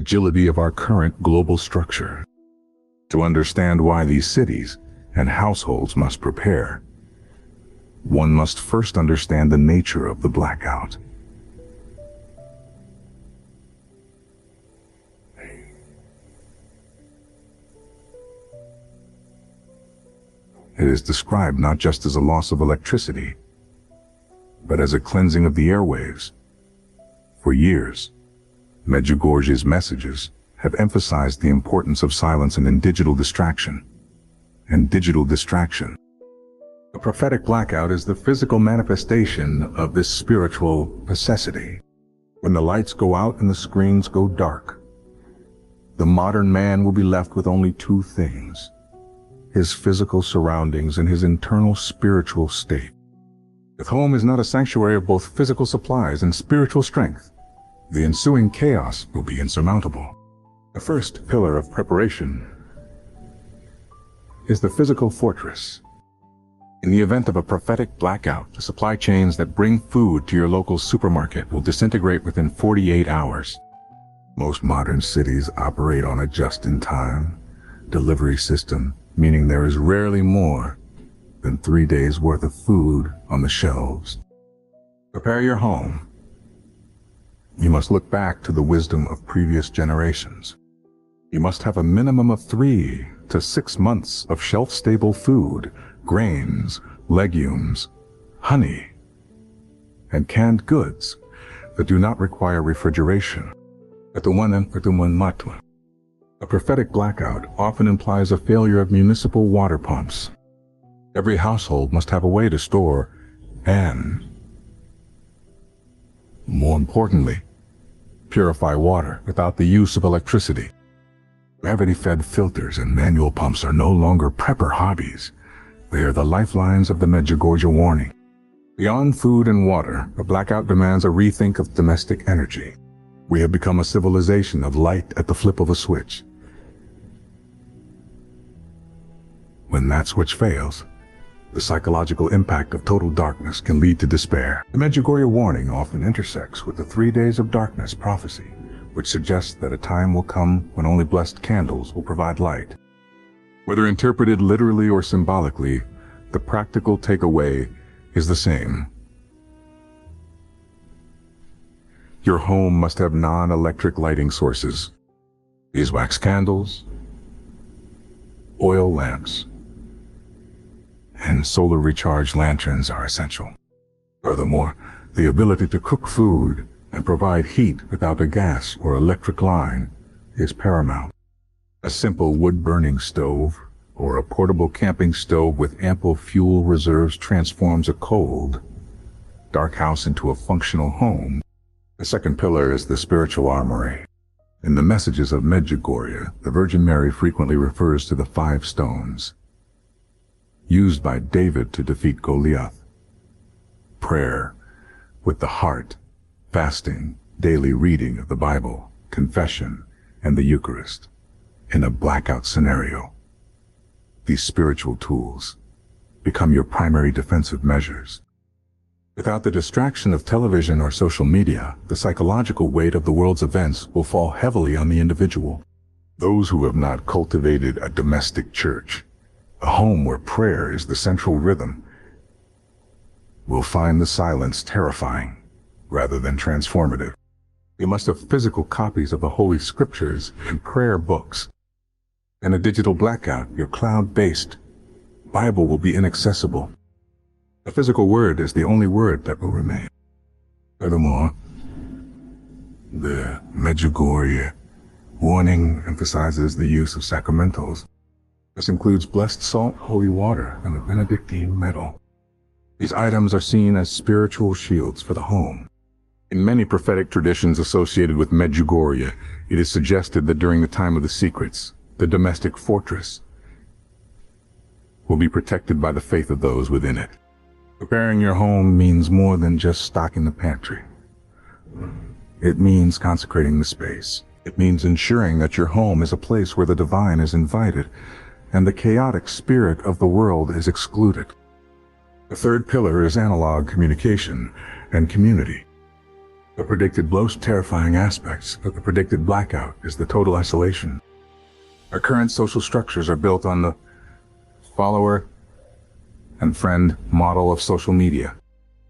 fragility of our current global structure. To understand why these cities and households must prepare, one must first understand the nature of the blackout. It is described not just as a loss of electricity, but as a cleansing of the airwaves. For years, Medjugorje's messages have emphasized the importance of silence and digital distraction. A prophetic blackout is the physical manifestation of this spiritual necessity. When the lights go out and the screens go dark, the modern man will be left with only two things: his physical surroundings and his internal spiritual state. If home is not a sanctuary of both physical supplies and spiritual strength, the ensuing chaos will be insurmountable. The first pillar of preparation is the physical fortress. In the event of a prophetic blackout, the supply chains that bring food to your local supermarket will disintegrate within 48 hours. Most modern cities operate on a just-in-time delivery system, meaning there is rarely more than 3 days' worth of food on the shelves. Prepare your home. You must look back to the wisdom of previous generations. You must have a minimum of 3 to 6 months of shelf-stable food, grains, legumes, honey, and canned goods that do not require refrigeration. A prophetic blackout often implies a failure of municipal water pumps. Every household must have a way to store and, more importantly, purify water without the use of electricity. Gravity-fed filters and manual pumps are no longer prepper hobbies. They are the lifelines of the Medjugorje warning. Beyond food and water, a blackout demands a rethink of domestic energy. We have become a civilization of light at the flip of a switch. When that switch fails, the psychological impact of total darkness can lead to despair. The Medjugorje warning often intersects with the 3 days of darkness prophecy, which suggests that a time will come when only blessed candles will provide light. Whether interpreted literally or symbolically, the practical takeaway is the same. Your home must have non-electric lighting sources. Beeswax candles, oil lamps, and solar-recharged lanterns are essential. Furthermore, the ability to cook food and provide heat without a gas or electric line is paramount. A simple wood-burning stove or a portable camping stove with ample fuel reserves transforms a cold, dark house into a functional home. The second pillar is the spiritual armory. In the messages of Medjugorje, the Virgin Mary frequently refers to the 5 stones used by David to defeat Goliath: prayer with the heart, fasting, daily reading of the Bible, confession, and the Eucharist. In a blackout scenario, these spiritual tools become your primary defensive measures. Without the distraction of television or social media, the psychological weight of the world's events will fall heavily on the individual. Those who have not cultivated a domestic church, a home where prayer is the central rhythm, will find the silence terrifying rather than transformative. You must have physical copies of the Holy Scriptures and prayer books. In a digital blackout, your cloud-based Bible will be inaccessible. The physical word is the only word that will remain. Furthermore, the Medjugorje warning emphasizes the use of sacramentals. This includes blessed salt, holy water, and the Benedictine medal. These items are seen as spiritual shields for the home. In many prophetic traditions associated with Medjugorje, it is suggested that during the time of the secrets, the domestic fortress will be protected by the faith of those within it. Preparing your home means more than just stocking the pantry. It means consecrating the space. It means ensuring that your home is a place where the divine is invited and the chaotic spirit of the world is excluded. The third pillar is analog communication and community. The predicted most terrifying aspects of the predicted blackout is the total isolation. Our current social structures are built on the follower and friend model of social media.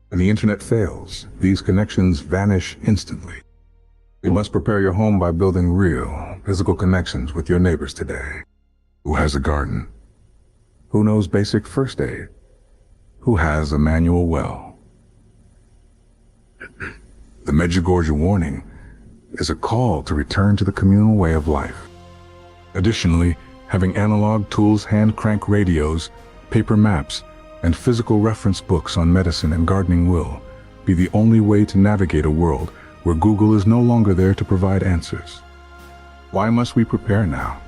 When the internet fails, these connections vanish instantly. You must prepare your home by building real, physical connections with your neighbors today. Who has a garden? Who knows basic first aid? Who has a manual well? The Medjugorje warning is a call to return to the communal way of life. Additionally, having analog tools, hand crank radios, paper maps, and physical reference books on medicine and gardening will be the only way to navigate a world where Google is no longer there to provide answers. Why must we prepare now?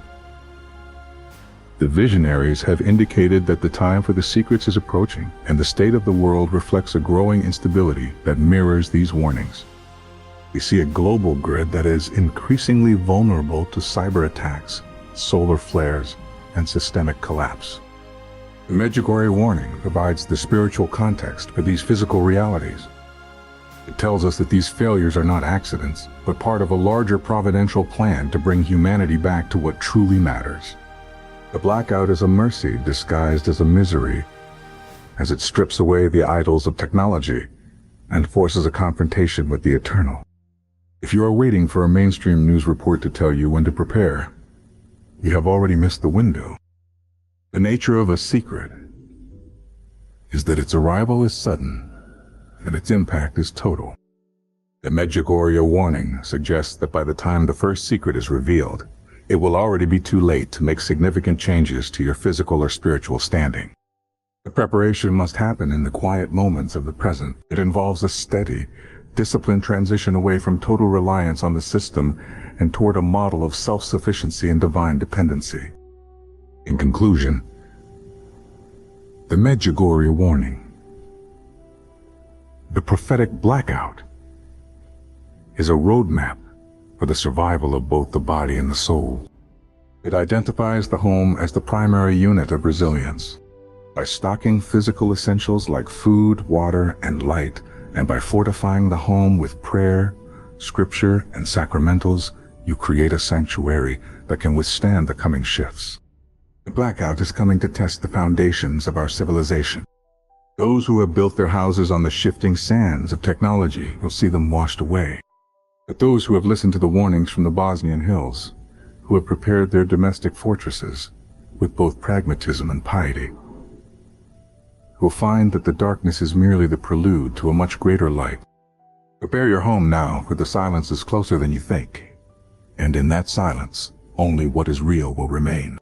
The visionaries have indicated that the time for the secrets is approaching, and the state of the world reflects a growing instability that mirrors these warnings. We see a global grid that is increasingly vulnerable to cyber attacks, solar flares, and systemic collapse. The Medjugorje warning provides the spiritual context for these physical realities. It tells us that these failures are not accidents, but part of a larger providential plan to bring humanity back to what truly matters. The blackout is a mercy disguised as a misery, as it strips away the idols of technology and forces a confrontation with the eternal. If you are waiting for a mainstream news report to tell you when to prepare, you have already missed the window. The nature of a secret is that its arrival is sudden and its impact is total. The Medjugorje warning suggests that by the time the first secret is revealed, it will already be too late to make significant changes to your physical or spiritual standing. The preparation must happen in the quiet moments of the present. It involves a steady, disciplined transition away from total reliance on the system and toward a model of self-sufficiency and divine dependency. In conclusion, the Medjugorje warning, the prophetic blackout, is a roadmap for the survival of both the body and the soul. It identifies the home as the primary unit of resilience. By stocking physical essentials like food, water, and light, and by fortifying the home with prayer, scripture, and sacramentals, you create a sanctuary that can withstand the coming shifts. The blackout is coming to test the foundations of our civilization. Those who have built their houses on the shifting sands of technology will see them washed away. But those who have listened to the warnings from the Bosnian hills, who have prepared their domestic fortresses with both pragmatism and piety, will find that the darkness is merely the prelude to a much greater light. Prepare your home now, for the silence is closer than you think. And in that silence, only what is real will remain.